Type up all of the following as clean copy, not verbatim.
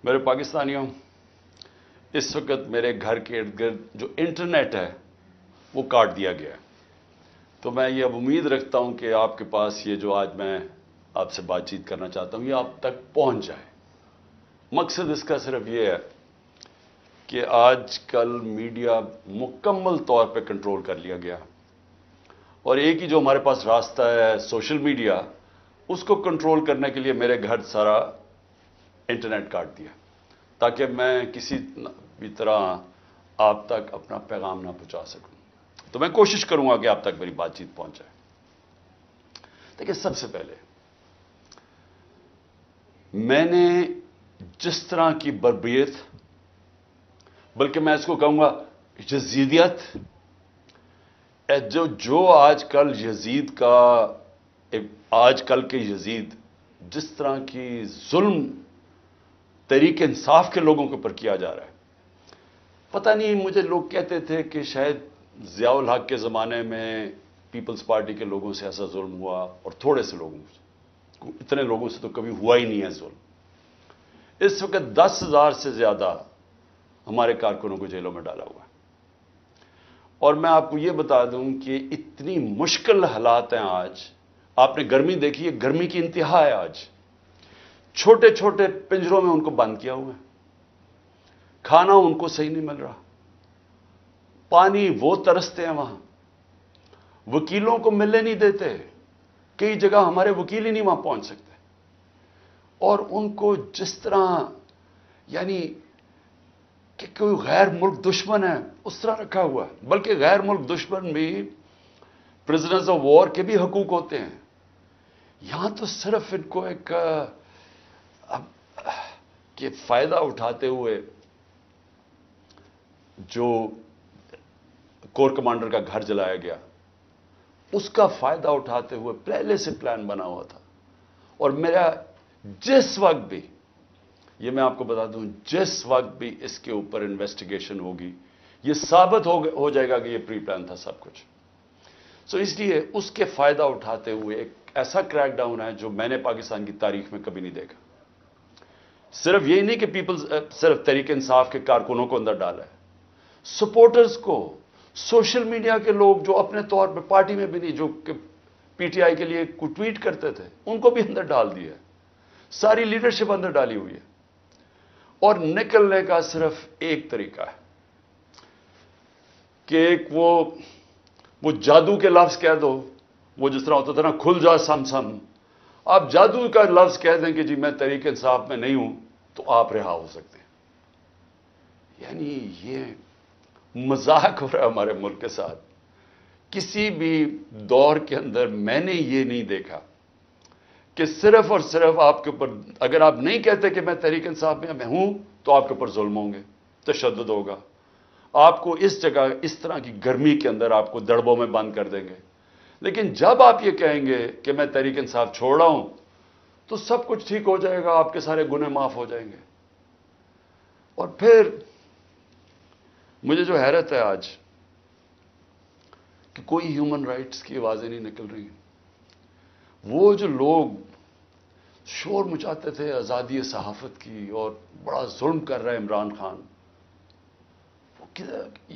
میرے پاکستانیوں، اس وقت میرے گھر کے ارد گرد جو انٹرنیٹ ہے وہ کاٹ دیا گیا ہے، تو میں یہ اب امید رکھتا ہوں کہ آپ کے پاس یہ جو آج میں آپ سے بات چیت کرنا چاہتا ہوں یہ آپ تک پہنچ جائے۔ مقصد اس کا صرف یہ ہے کہ آج کل میڈیا مکمل طور پہ کنٹرول کر لیا گیا، اور ایک ہی جو ہمارے پاس راستہ ہے سوشل میڈیا، اس کو کنٹرول کرنے کے لیے میرے گھر سارا انٹرنیٹ کاٹ دیا تاکہ میں کسی بھی طرح آپ تک اپنا پیغام نہ پہنچا سکوں۔ تو میں کوشش کروں گا کہ آپ تک میری بات چیت پہنچ جائے۔ دیکھیں، سب سے پہلے میں نے جس طرح کی بربریت، بلکہ میں اس کو کہوں گا یزیدیت، جو آج کل یزید کا، آج کل کے یزید جس طرح کی ظلم تحریک انصاف کے لوگوں کے اوپر کیا جا رہا ہے، پتہ نہیں، مجھے لوگ کہتے تھے کہ شاید ضیاء الحق کے زمانے میں پیپلز پارٹی کے لوگوں سے ایسا ظلم ہوا، اور تھوڑے سے لوگوں سے، اتنے لوگوں سے تو کبھی ہوا ہی نہیں ہے ظلم۔ اس وقت 10,000 سے زیادہ ہمارے کارکنوں کو جیلوں میں ڈالا ہوا ہے، اور میں آپ کو یہ بتا دوں کہ اتنی مشکل حالات ہیں آج۔ آپ نے گرمی دیکھی ہے، گرمی کی انتہا ہے آج، چھوٹے چھوٹے پنجروں میں ان کو بند کیا ہوا ہے، کھانا ان کو صحیح نہیں مل رہا، پانی وہ ترستے ہیں وہاں، وکیلوں کو ملنے نہیں دیتے، کئی جگہ ہمارے وکیل ہی نہیں وہاں پہنچ سکتے، اور ان کو جس طرح یعنی کہ کوئی غیر ملک دشمن ہے اس طرح رکھا ہوا ہے، بلکہ غیر ملک دشمن بھی پرزنرز آف وار کے بھی حقوق ہوتے ہیں۔ یہاں تو صرف ان کو ایک کہ فائدہ اٹھاتے ہوئے جو کور کمانڈر کا گھر جلایا گیا، اس کا فائدہ اٹھاتے ہوئے پہلے سے پلان بنا ہوا تھا، اور میرا جس وقت بھی، یہ میں آپ کو بتا دوں، جس وقت بھی اس کے اوپر انویسٹیگیشن ہوگی یہ ثابت ہو جائے گا کہ یہ پری پلان تھا سب کچھ۔ سو اس لیے اس کے فائدہ اٹھاتے ہوئے ایک ایسا کریک ڈاؤن ہے جو میں نے پاکستان کی تاریخ میں کبھی نہیں دیکھا۔ صرف یہی نہیں کہ صرف تحریک انصاف کے کارکنوں کو اندر ڈالا ہے، سپورٹرز کو، سوشل میڈیا کے لوگ جو اپنے طور پہ پارٹی میں بھی نہیں، جو کہ پی ٹی آئی کے لیے ٹویٹ کرتے تھے، ان کو بھی اندر ڈال دیا ہے، ساری لیڈرشپ اندر ڈالی ہوئی ہے، اور نکلنے کا صرف ایک طریقہ ہے کہ ایک وہ جادو کے لفظ کہہ دو، وہ جس طرح ہوتا تھا نا، کھل جا سم سم، آپ جادو کا لفظ کہہ دیں کہ جی میں تحریک انصاف میں نہیں ہوں، تو آپ رہا ہو سکتے ہیں۔ یعنی یہ مذاق ہو رہا ہے ہمارے ملک کے ساتھ۔ کسی بھی دور کے اندر میں نے یہ نہیں دیکھا کہ صرف اور صرف آپ کے اوپر، اگر آپ نہیں کہتے کہ میں تحریک انصاف میں ہوں، تو آپ کے اوپر ظلم ہوں گے، تشدد ہوگا، آپ کو اس جگہ اس طرح کی گرمی کے اندر آپ کو دڑبوں میں بند کر دیں گے۔ لیکن جب آپ یہ کہیں گے کہ میں تحریک انصاف چھوڑ رہا ہوں، تو سب کچھ ٹھیک ہو جائے گا، آپ کے سارے گناہ معاف ہو جائیں گے۔ اور پھر مجھے جو حیرت ہے آج کہ کوئی ہیومن رائٹس کی آوازیں نہیں نکل رہی ہیں۔ وہ جو لوگ شور مچاتے تھے آزادی صحافت کی اور بڑا ظلم کر رہا ہے عمران خان، وہ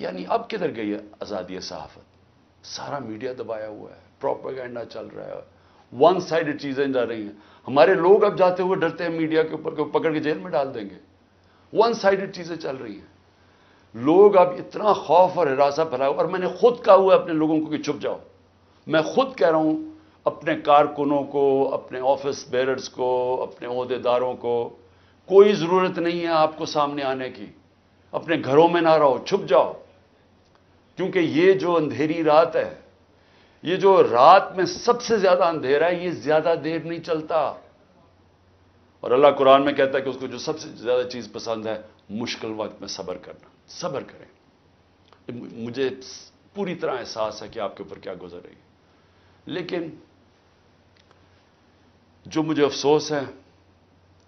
یعنی اب کدھر گئی ہے آزادی صحافت؟ سارا میڈیا دبایا ہوا ہے، پروپیگنڈا چل رہا ہے، ون سائیڈڈ چیزیں جا رہی ہیں۔ ہمارے لوگ اب جاتے ہوئے ڈرتے ہیں میڈیا کے اوپر کہ وہ پکڑ کے جیل میں ڈال دیں گے۔ ون سائیڈڈ چیزیں چل رہی ہیں، لوگ اب اتنا خوف اور ہراساں پھیلایا، اور میں نے خود کہا ہوا ہے اپنے لوگوں کو کہ چپ جاؤ۔ میں خود کہہ رہا ہوں اپنے کارکنوں کو، اپنے آفس بیررز کو، اپنے عہدیداروں کو، کوئی ضرورت نہیں ہے آپ کو سامنے آنے کی، اپنے گھروں میں نہ رہو، چھپ جاؤ، کیونکہ یہ جو اندھیری رات ہے، یہ جو رات میں سب سے زیادہ اندھیرا ہے، یہ زیادہ دیر نہیں چلتا۔ اور اللہ قرآن میں کہتا ہے کہ اس کو جو سب سے زیادہ چیز پسند ہے، مشکل وقت میں صبر کرنا۔ صبر کریں۔ مجھے پوری طرح احساس ہے کہ آپ کے اوپر کیا گزر رہی ہے، لیکن جو مجھے افسوس ہے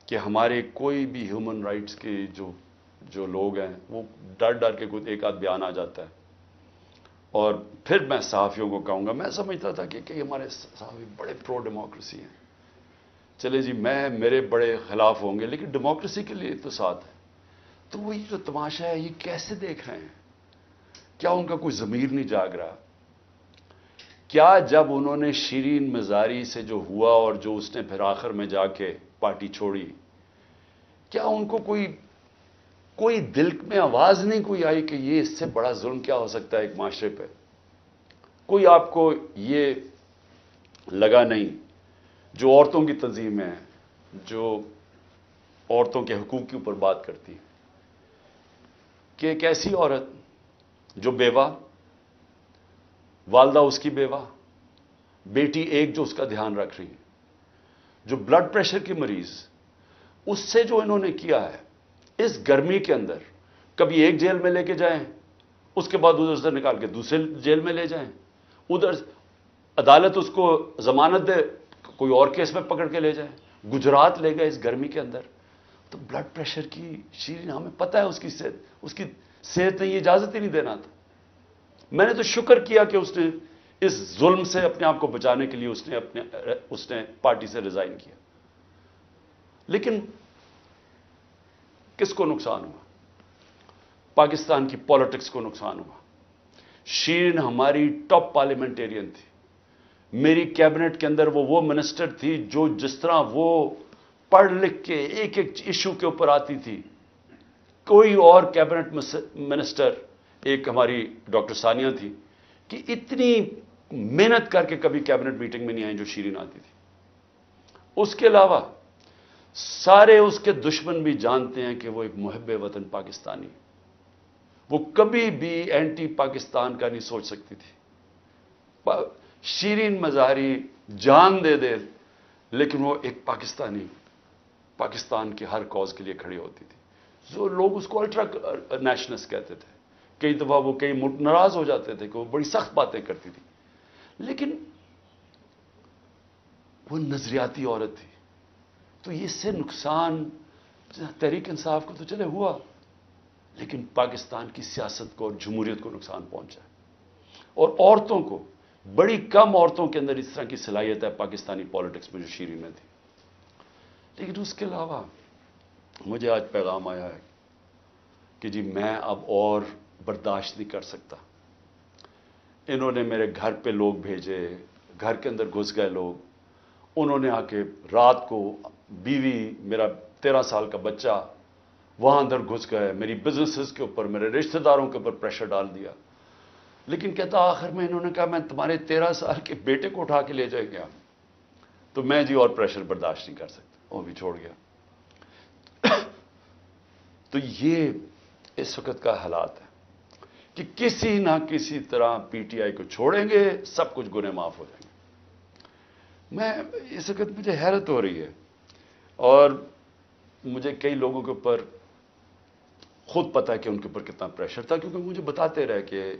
کہ ہمارے کوئی بھی ہیومن رائٹس کے جو لوگ ہیں، وہ ڈر ڈر کے کوئی ایک آدھ بیان آ جاتا ہے، اور پھر میں صحافیوں کو کہوں گا، میں سمجھتا تھا کہ ہمارے صحافی بڑے پرو ڈیموکریسی ہیں، چلے جی میرے بڑے خلاف ہوں گے لیکن ڈیموکریسی کے لیے تو ساتھ ہے. تو وہ یہ جو تماشا ہے یہ کیسے دیکھ رہے ہیں؟ کیا ان کا کوئی ضمیر نہیں جاگ رہا؟ کیا جب انہوں نے شیرین مزاری سے جو ہوا اور جو اس نے پھر آخر میں جا کے پارٹی چھوڑی، کیا ان کو کوئی دل میں آواز نہیں کوئی آئی کہ یہ اس سے بڑا ظلم کیا ہو سکتا ہے ایک معاشرے پہ؟ کوئی آپ کو یہ لگا نہیں؟ جو عورتوں کی تنظیم ہے، جو عورتوں کے حقوق کے اوپر بات کرتی، کہ ایک ایسی عورت جو بیوہ، والدہ اس کی بیوہ، بیٹی ایک جو اس کا دھیان رکھ رہی ہے، جو بلڈ پریشر کی مریض، اس سے جو انہوں نے کیا ہے اس گرمی کے اندر، کبھی ایک جیل میں لے کے جائیں، اس کے بعد ادھر سے نکال کے دوسرے جیل میں لے جائیں، ادھر عدالت اس کو ضمانت دے، کوئی اور کیس میں پکڑ کے لے جائیں، گجرات لے گئے اس گرمی کے اندر. تو بلڈ پریشر کی شیرین، ہمیں پتہ ہے اس کی صحت نے یہ اجازت ہی نہیں دینا تھا. میں نے تو شکر کیا کہ اس نے اس ظلم سے اپنے آپ کو بچانے کے لیے اس نے پارٹی سے ریزائن کیا. لیکن کس کو نقصان ہوا؟ پاکستان کی پالیٹکس کو نقصان ہوا. شیرین ہماری ٹاپ پارلیمنٹیرین تھی. میری کیبنٹ کے اندر وہ منسٹر تھی جو جس طرح وہ پڑھ لکھ کے ایک ایک ایشو کے اوپر آتی تھی، کوئی اور کیبنٹ منسٹر، ایک ہماری ڈاکٹر ثانیہ تھی کہ اتنی محنت کر کے کبھی کیبنٹ میٹنگ میں نہیں آئی جو شیرین آتی تھی. اس کے علاوہ سارے اس کے دشمن بھی جانتے ہیں کہ وہ ایک محب وطن پاکستانی، وہ کبھی بھی اینٹی پاکستان کا نہیں سوچ سکتی تھی. شیرین مظہری جان دے دے لیکن وہ ایک پاکستان کے ہر کاز کے لیے کھڑی ہوتی تھی. جو لوگ اس کو الٹرا نیشنلسٹ کہتے تھے، کئی دفعہ وہ کئی ناراض ہو جاتے تھے کہ وہ بڑی سخت باتیں کرتی تھی، لیکن وہ نظریاتی عورت تھی. تو اس سے نقصان تحریک انصاف کو تو چلے ہوا، لیکن پاکستان کی سیاست کو اور جمہوریت کو نقصان پہنچا. اور عورتوں کو، بڑی کم عورتوں کے اندر اس طرح کی صلاحیت ہے پاکستانی پالیٹکس میں جو شیرین میں تھی. لیکن اس کے علاوہ مجھے آج پیغام آیا ہے کہ جی میں اب اور برداشت نہیں کر سکتا. انہوں نے میرے گھر پہ لوگ بھیجے، گھر کے اندر گھس گئے لوگ، انہوں نے آ کے رات کو بیوی، میرا 13 سال کا بچہ وہاں اندر گھس گئے، میری بزنسز کے اوپر، میرے رشتہ داروں کے اوپر پریشر ڈال دیا. لیکن کہتا آخر میں انہوں نے کہا میں تمہارے 13 سال کے بیٹے کو اٹھا کے لے جائیں گے. تو میں جی اور پریشر برداشت نہیں کر سکتا، وہ بھی چھوڑ گیا. تو یہ اس وقت کا حالات ہے کہ کسی نہ کسی طرح پی ٹی آئی کو چھوڑیں گے، سب کچھ گناہ معاف ہو جائیں گے. میں اس وقت مجھے حیرت ہو رہی ہے، اور مجھے کئی لوگوں کے اوپر خود پتا ہے کہ ان کے اوپر کتنا پریشر تھا، کیونکہ مجھے بتاتے رہے کہ